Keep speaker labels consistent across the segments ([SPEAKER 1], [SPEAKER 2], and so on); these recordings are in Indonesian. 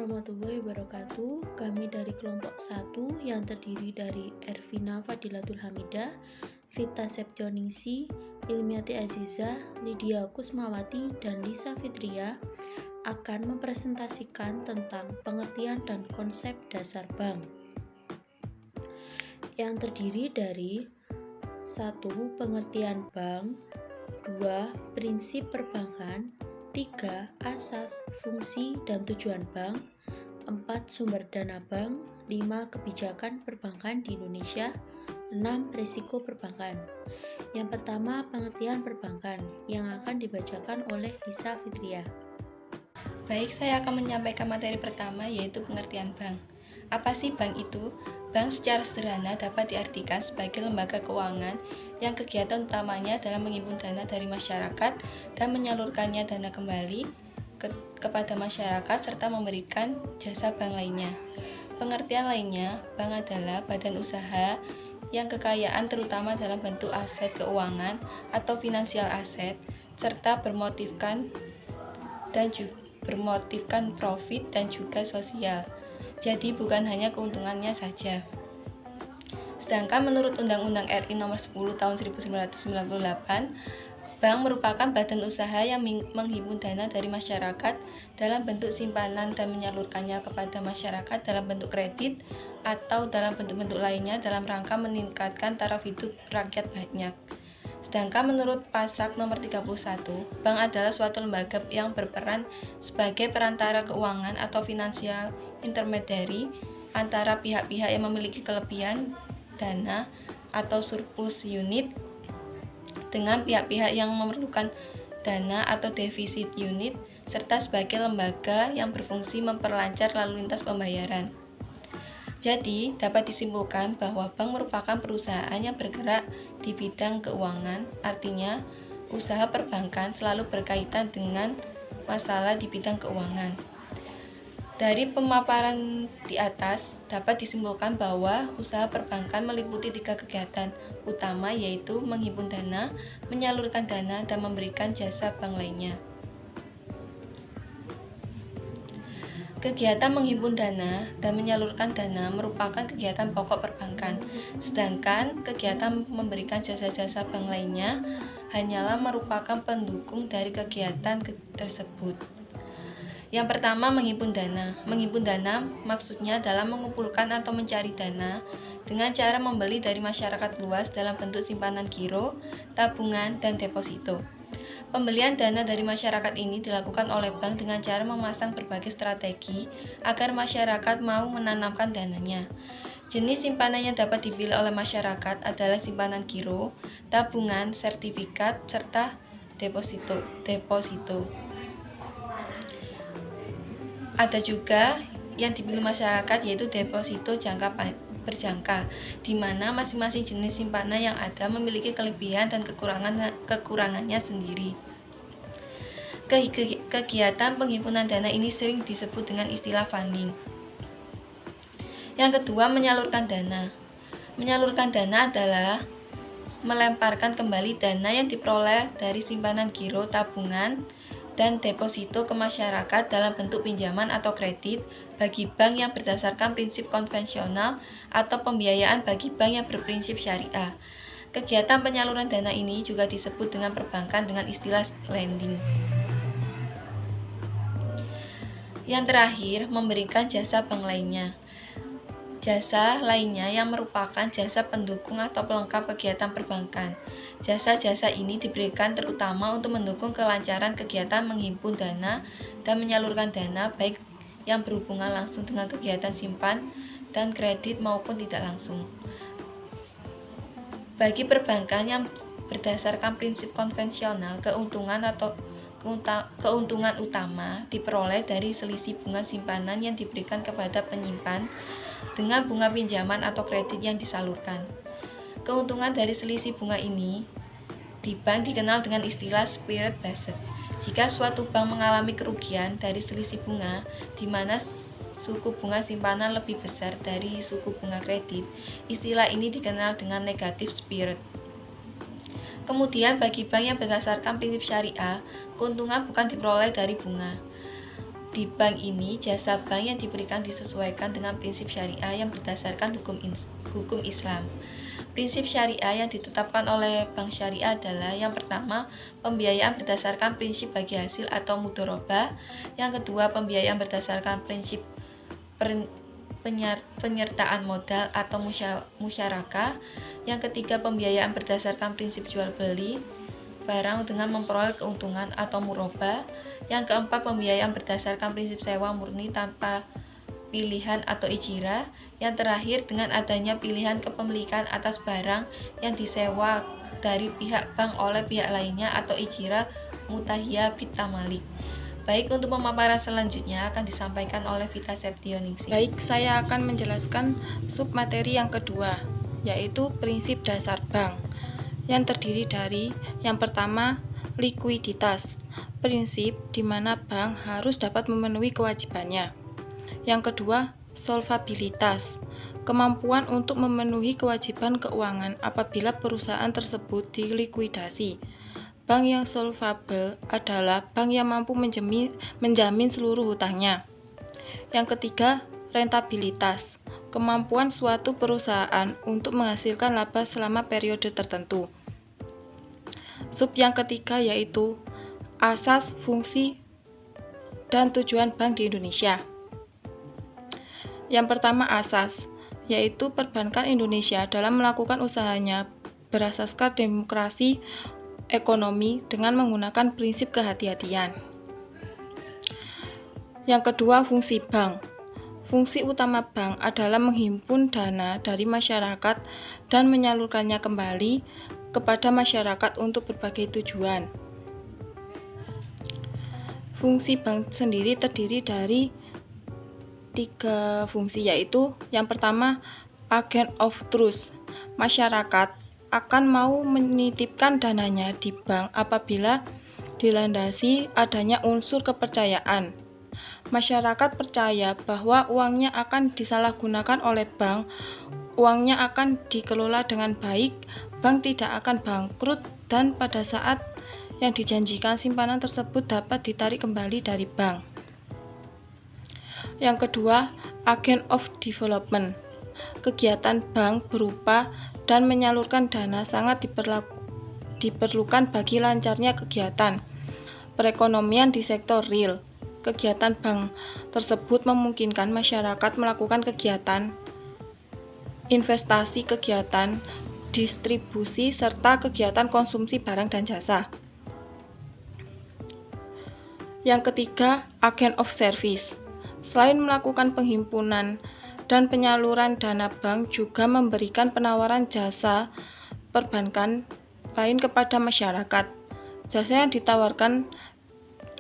[SPEAKER 1] warahmatullahi wabarakatuh. Kami dari kelompok 1 yang terdiri dari Ervina Fadilatul Hamidah, Vita Septioningsi, Ilmiati Aziza, Lydia Kusmawati, dan Lisa Fitria akan mempresentasikan tentang pengertian dan konsep dasar bank yang terdiri dari 1. Pengertian bank, 2. Prinsip perbankan, 3. Asas, fungsi, dan tujuan bank, 4. Sumber dana bank, 5. Kebijakan perbankan di Indonesia, 6. Risiko perbankan. Yang pertama, pengertian perbankan yang akan dibacakan oleh Lisa Fitria.
[SPEAKER 2] Baik, saya akan menyampaikan materi pertama, yaitu pengertian bank. Apa sih bank itu? Bank secara sederhana dapat diartikan sebagai lembaga keuangan yang kegiatan utamanya dalam menghimpun dana dari masyarakat dan menyalurkannya dana kembali kepada masyarakat serta memberikan jasa bank lainnya. Pengertian lainnya, bank adalah badan usaha yang kekayaan terutama dalam bentuk aset keuangan atau finansial aset serta bermotifkan profit dan juga sosial. Jadi bukan hanya keuntungannya saja. Sedangkan menurut Undang-Undang RI Nomor 10 Tahun 1998, bank merupakan badan usaha yang menghimpun dana dari masyarakat dalam bentuk simpanan dan menyalurkannya kepada masyarakat dalam bentuk kredit atau dalam bentuk-bentuk lainnya dalam rangka meningkatkan taraf hidup rakyat banyak. Sedangkan menurut Pasak nomor 31, bank adalah suatu lembaga yang berperan sebagai perantara keuangan atau finansial intermediary antara pihak-pihak yang memiliki kelebihan dana atau surplus unit dengan pihak-pihak yang memerlukan dana atau defisit unit serta sebagai lembaga yang berfungsi memperlancar lalu lintas pembayaran. Jadi, dapat disimpulkan bahwa bank merupakan perusahaan yang bergerak di bidang keuangan, artinya usaha perbankan selalu berkaitan dengan masalah di bidang keuangan. Dari pemaparan di atas, dapat disimpulkan bahwa usaha perbankan meliputi 3 kegiatan utama, yaitu menghimpun dana, menyalurkan dana, dan memberikan jasa bank lainnya. Kegiatan menghimpun dana dan menyalurkan dana merupakan kegiatan pokok perbankan, sedangkan kegiatan memberikan jasa-jasa bank lainnya hanyalah merupakan pendukung dari kegiatan tersebut. Yang pertama, menghimpun dana. Menghimpun dana maksudnya adalah mengumpulkan atau mencari dana dengan cara membeli dari masyarakat luas dalam bentuk simpanan giro, tabungan, dan deposito. Pembelian dana dari masyarakat ini dilakukan oleh bank dengan cara memasang berbagai strategi agar masyarakat mau menanamkan dananya. Jenis simpanan yang dapat dipilih oleh masyarakat adalah simpanan giro, tabungan, sertifikat, serta deposito. Ada juga yang dipilih masyarakat, yaitu deposito berjangka, di mana masing-masing jenis simpanan yang ada memiliki kelebihan dan kekurangannya sendiri. Kegiatan penghimpunan dana ini sering disebut dengan istilah funding. Yang kedua, menyalurkan dana. Menyalurkan dana adalah melemparkan kembali dana yang diperoleh dari simpanan giro, tabungan, dan deposito ke masyarakat dalam bentuk pinjaman atau kredit bagi bank yang berdasarkan prinsip konvensional atau pembiayaan bagi bank yang berprinsip syariah. Kegiatan penyaluran dana ini juga disebut dengan perbankan dengan istilah lending. Yang terakhir, memberikan jasa bank lainnya. Jasa lainnya yang merupakan jasa pendukung atau pelengkap kegiatan perbankan. Jasa-jasa ini diberikan terutama untuk mendukung kelancaran kegiatan menghimpun dana dan menyalurkan dana, baik yang berhubungan langsung dengan kegiatan simpan dan kredit maupun tidak langsung. Bagi perbankan yang berdasarkan prinsip konvensional, keuntungan utama diperoleh dari selisih bunga simpanan yang diberikan kepada penyimpan dengan bunga pinjaman atau kredit yang disalurkan. Keuntungan dari selisih bunga ini di bank dikenal dengan istilah spirit based. Jika suatu bank mengalami kerugian dari selisih bunga, di mana suku bunga simpanan lebih besar dari suku bunga kredit, istilah ini dikenal dengan negative spirit. Kemudian bagi bank yang berdasarkan prinsip syariah, keuntungan bukan diperoleh dari bunga. Di bank ini, jasa bank yang diberikan disesuaikan dengan prinsip syariah yang berdasarkan hukum Islam. Prinsip syariah yang ditetapkan oleh bank syariah adalah yang pertama, pembiayaan berdasarkan prinsip bagi hasil atau mudharabah. Yang kedua, pembiayaan berdasarkan prinsip penyertaan modal atau musyarakah. Yang ketiga, pembiayaan berdasarkan prinsip jual beli barang dengan memperoleh keuntungan atau murabah. Yang keempat, pembiayaan berdasarkan prinsip sewa murni tanpa pilihan atau ijirah. Yang terakhir, dengan adanya pilihan kepemilikan atas barang yang disewa dari pihak bank oleh pihak lainnya atau ijirah mutahiyah bitamalik. Baik, untuk pemaparan selanjutnya akan disampaikan oleh Vita Septioningsi.
[SPEAKER 3] Baik, saya akan menjelaskan submateri yang kedua, yaitu prinsip dasar bank, yang terdiri dari yang pertama, likuiditas, prinsip di mana bank harus dapat memenuhi kewajibannya. Yang kedua, solvabilitas, kemampuan untuk memenuhi kewajiban keuangan apabila perusahaan tersebut dilikuidasi. Bank yang solvable adalah bank yang mampu menjamin seluruh hutangnya. Yang ketiga, rentabilitas, kemampuan suatu perusahaan untuk menghasilkan laba selama periode tertentu. Sub yang ketiga yaitu asas, fungsi, dan tujuan bank di Indonesia. Yang pertama, asas, yaitu perbankan Indonesia dalam melakukan usahanya berasaskan demokrasi ekonomi dengan menggunakan prinsip kehati-hatian. Yang kedua, fungsi bank. Fungsi utama bank adalah menghimpun dana dari masyarakat dan menyalurkannya kembali kepada masyarakat untuk berbagai tujuan. Fungsi bank sendiri terdiri dari 3 fungsi, yaitu yang pertama, agent of trust. Masyarakat akan mau menitipkan dananya di bank apabila dilandasi adanya unsur kepercayaan. Masyarakat percaya bahwa uangnya akan disalahgunakan oleh bank, uangnya akan dikelola dengan baik, bank tidak akan bangkrut, dan pada saat yang dijanjikan simpanan tersebut dapat ditarik kembali dari bank. Yang kedua, agent of development. Kegiatan bank berupa dan menyalurkan dana sangat diperlukan bagi lancarnya kegiatan perekonomian di sektor real. Kegiatan bank tersebut memungkinkan masyarakat melakukan kegiatan investasi, kegiatan distribusi, serta kegiatan konsumsi barang dan jasa. Yang ketiga, agent of service. Selain melakukan penghimpunan dan penyaluran dana, bank juga memberikan penawaran jasa perbankan lain kepada masyarakat. Jasa yang ditawarkan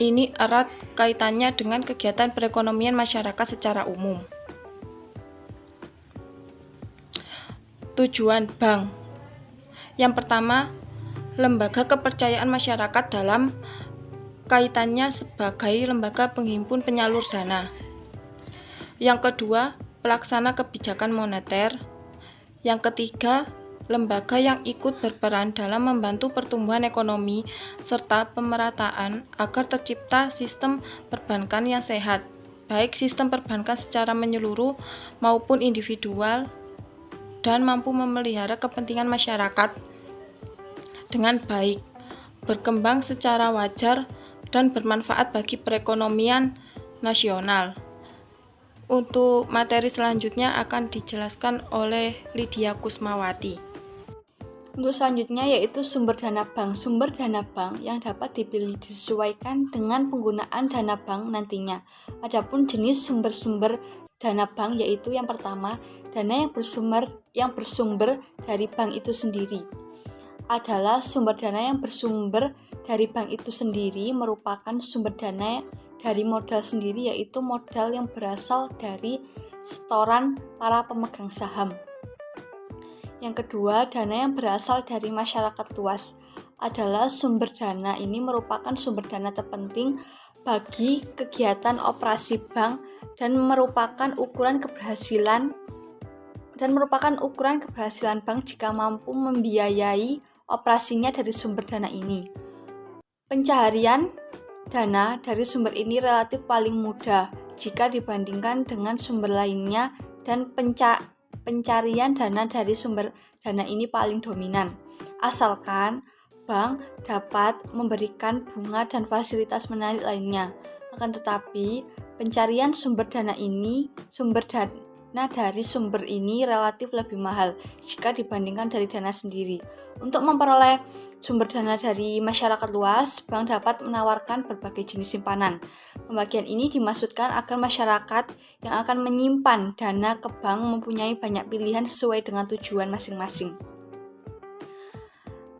[SPEAKER 3] ini erat kaitannya dengan kegiatan perekonomian masyarakat secara umum. Tujuan bank. Yang pertama, lembaga kepercayaan masyarakat dalam kaitannya sebagai lembaga penghimpun penyalur dana. Yang kedua, pelaksana kebijakan moneter. Yang ketiga, lembaga yang ikut berperan dalam membantu pertumbuhan ekonomi serta pemerataan agar tercipta sistem perbankan yang sehat, baik sistem perbankan secara menyeluruh maupun individual, dan mampu memelihara kepentingan masyarakat dengan baik, berkembang secara wajar, dan bermanfaat bagi perekonomian nasional. Untuk materi selanjutnya akan dijelaskan oleh Lydia Kusmawati.
[SPEAKER 1] Untuk selanjutnya yaitu sumber dana bank. Sumber dana bank yang dapat dipilih disesuaikan dengan penggunaan dana bank nantinya. Adapun jenis sumber-sumber dana bank yaitu yang pertama, dana yang bersumber dari bank itu sendiri. Adalah sumber dana yang bersumber dari bank itu sendiri merupakan sumber dana dari modal sendiri, yaitu modal yang berasal dari setoran para pemegang saham. Yang kedua, dana yang berasal dari masyarakat luas adalah sumber dana ini merupakan sumber dana terpenting bagi kegiatan operasi bank dan merupakan ukuran keberhasilan bank jika mampu membiayai operasinya dari sumber dana ini. Pencaharian
[SPEAKER 4] dana dari sumber ini relatif paling mudah jika dibandingkan dengan sumber lainnya dan pencarian dana dari sumber dana ini paling dominan. Asalkan bank dapat memberikan bunga dan fasilitas menarik lainnya. Akan tetapi, pencarian sumber dana dari sumber ini relatif lebih mahal jika dibandingkan dari dana sendiri. Untuk memperoleh sumber dana dari masyarakat luas, bank dapat menawarkan berbagai jenis simpanan. Pembagian ini dimaksudkan agar masyarakat yang akan menyimpan dana ke bank mempunyai banyak pilihan sesuai dengan tujuan masing-masing.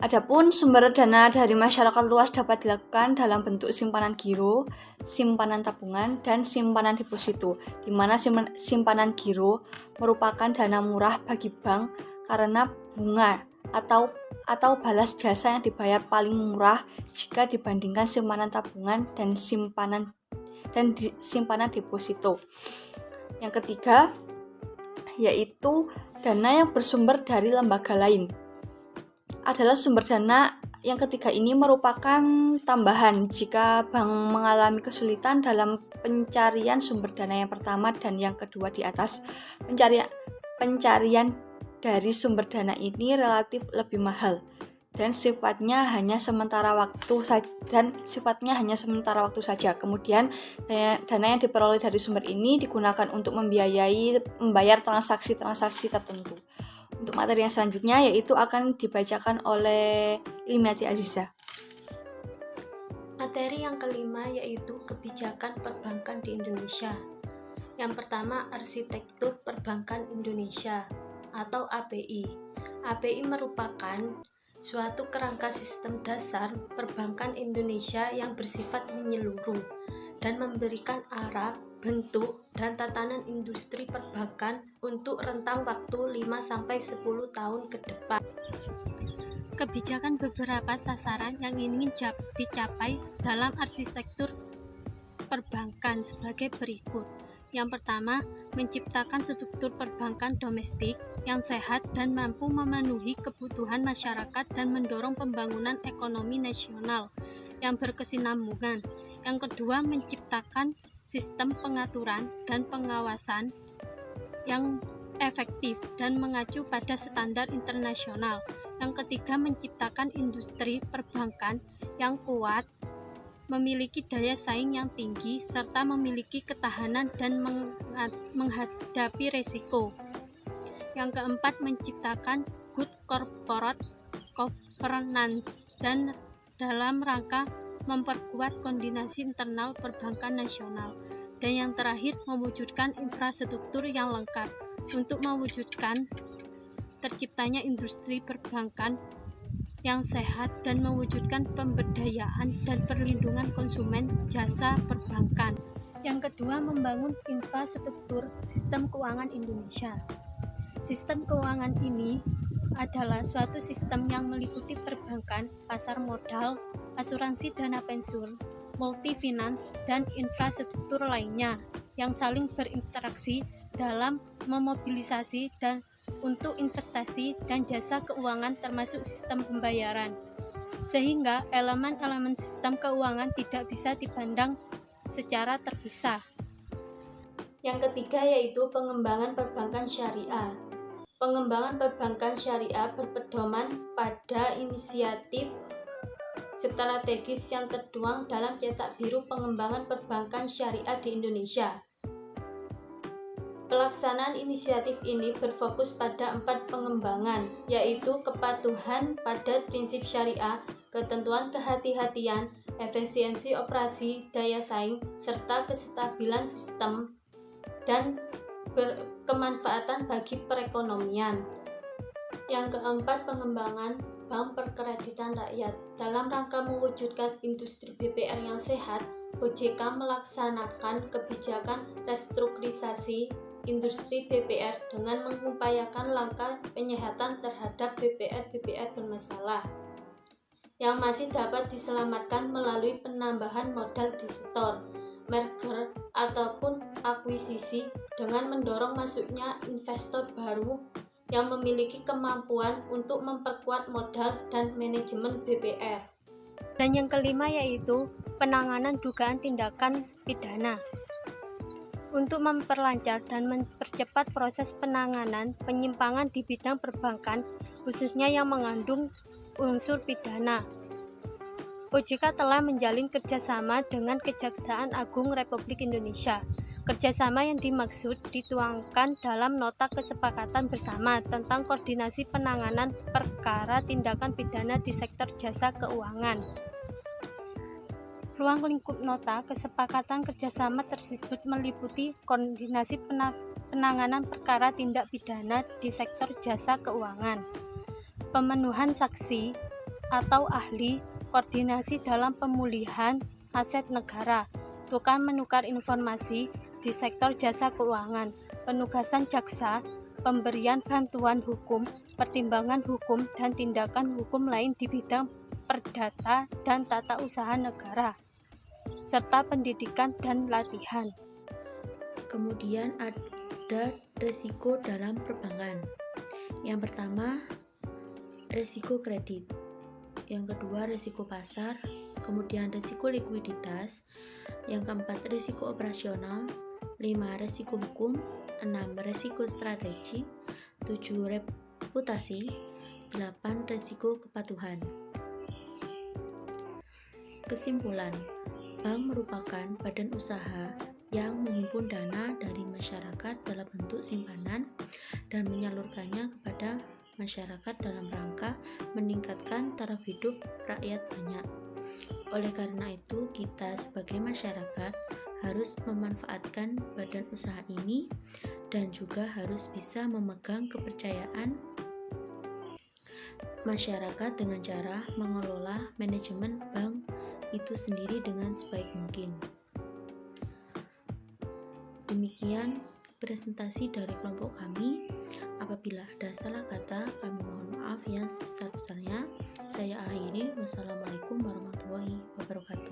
[SPEAKER 4] Adapun sumber dana dari masyarakat luas dapat dilakukan dalam bentuk simpanan giro, simpanan tabungan, dan simpanan deposito, di mana simpanan giro merupakan dana murah bagi bank karena bunga atau balas jasa yang dibayar paling murah jika dibandingkan simpanan tabungan dan simpanan deposito. Yang ketiga yaitu dana yang bersumber dari lembaga lain. Adalah sumber dana yang ketiga ini merupakan tambahan jika bank mengalami kesulitan dalam pencarian sumber dana yang pertama dan yang kedua di atas. Pencarian dari sumber dana ini relatif lebih mahal dan sifatnya hanya sementara waktu saja. Kemudian dana yang diperoleh dari sumber ini digunakan untuk membayar transaksi-transaksi tertentu. Untuk materi yang selanjutnya yaitu akan dibacakan oleh Ilmiati Aziza.
[SPEAKER 1] Materi yang kelima yaitu kebijakan perbankan di Indonesia. Yang pertama, arsitektur perbankan Indonesia atau API. API merupakan suatu kerangka sistem dasar perbankan Indonesia yang bersifat menyeluruh dan memberikan arah, bentuk, dan tatanan industri perbankan untuk rentang waktu 5-10 tahun ke depan. Kebijakan beberapa sasaran yang ingin dicapai dalam arsitektur perbankan sebagai berikut. Yang pertama, menciptakan struktur perbankan domestik yang sehat dan mampu memenuhi kebutuhan masyarakat dan mendorong pembangunan ekonomi nasional yang berkesinambungan. Yang kedua, menciptakan sistem pengaturan dan pengawasan yang efektif dan mengacu pada standar internasional. Yang ketiga, menciptakan industri perbankan yang kuat, memiliki daya saing yang tinggi, serta memiliki ketahanan dan menghadapi risiko. Yang keempat, menciptakan good corporate governance dan dalam rangka memperkuat koordinasi internal perbankan nasional. Dan yang terakhir, mewujudkan infrastruktur yang lengkap untuk mewujudkan terciptanya industri perbankan yang sehat dan mewujudkan pemberdayaan dan perlindungan konsumen jasa perbankan. Yang kedua, membangun infrastruktur sistem keuangan Indonesia. Sistem keuangan ini adalah suatu sistem yang meliputi perbankan, pasar modal, asuransi dana pensiun, multifinance, dan infrastruktur lainnya yang saling berinteraksi dalam memobilisasi dan untuk investasi dan jasa keuangan termasuk sistem pembayaran. Sehingga elemen-elemen sistem keuangan tidak bisa dipandang secara terpisah. Yang ketiga yaitu pengembangan perbankan syariah. Pengembangan perbankan syariah berpedoman pada inisiatif strategis yang tertuang dalam cetak biru pengembangan perbankan syariah di Indonesia. Pelaksanaan inisiatif ini berfokus pada 4 pengembangan, yaitu kepatuhan pada prinsip syariah, ketentuan kehati-hatian, efisiensi operasi, daya saing, serta kestabilan sistem dan berkemanfaatan bagi perekonomian. Yang keempat, pengembangan bank perkreditan rakyat. Dalam rangka mewujudkan industri BPR yang sehat, OJK melaksanakan kebijakan restrukturisasi industri BPR dengan mengupayakan langkah penyehatan terhadap BPR bermasalah yang masih dapat diselamatkan melalui penambahan modal di store, merger, ataupun akuisisi dengan mendorong masuknya investor baru yang memiliki kemampuan untuk memperkuat modal dan manajemen BPR.
[SPEAKER 5] Dan yang kelima yaitu penanganan dugaan tindakan pidana. Untuk memperlancar dan mempercepat proses penanganan penyimpangan di bidang perbankan, khususnya yang mengandung unsur pidana, OJK telah menjalin kerjasama dengan Kejaksaan Agung Republik Indonesia. Kerjasama yang dimaksud dituangkan dalam Nota Kesepakatan Bersama tentang Koordinasi Penanganan Perkara Tindakan Pidana di Sektor Jasa Keuangan. Ruang lingkup nota kesepakatan kerjasama tersebut meliputi koordinasi penanganan perkara tindak pidana di sektor jasa keuangan, pemenuhan saksi atau ahli, koordinasi dalam pemulihan aset negara, tukar-menukar informasi di sektor jasa keuangan, penugasan jaksa, pemberian bantuan hukum, pertimbangan hukum, dan tindakan hukum lain di bidang perdata dan tata usaha negara, serta pendidikan dan latihan.
[SPEAKER 1] Kemudian ada risiko dalam perbankan. Yang pertama, risiko kredit. Yang kedua, risiko pasar. Kemudian risiko likuiditas. Yang keempat, risiko operasional. 5, risiko hukum. 6, risiko strategi. 7, reputasi. 8, risiko kepatuhan. Kesimpulan, bank merupakan badan usaha yang menghimpun dana dari masyarakat dalam bentuk simpanan dan menyalurkannya kepada masyarakat dalam rangka meningkatkan taraf hidup rakyat banyak. Oleh karena itu, kita sebagai masyarakat harus memanfaatkan badan usaha ini dan juga harus bisa memegang kepercayaan masyarakat dengan cara mengelola manajemen bank itu sendiri dengan sebaik mungkin. Demikian presentasi dari kelompok kami. Apabila ada salah kata, kami mohon maaf yang sebesar-besarnya. Saya akhiri. Wassalamualaikum warahmatullahi wabarakatuh.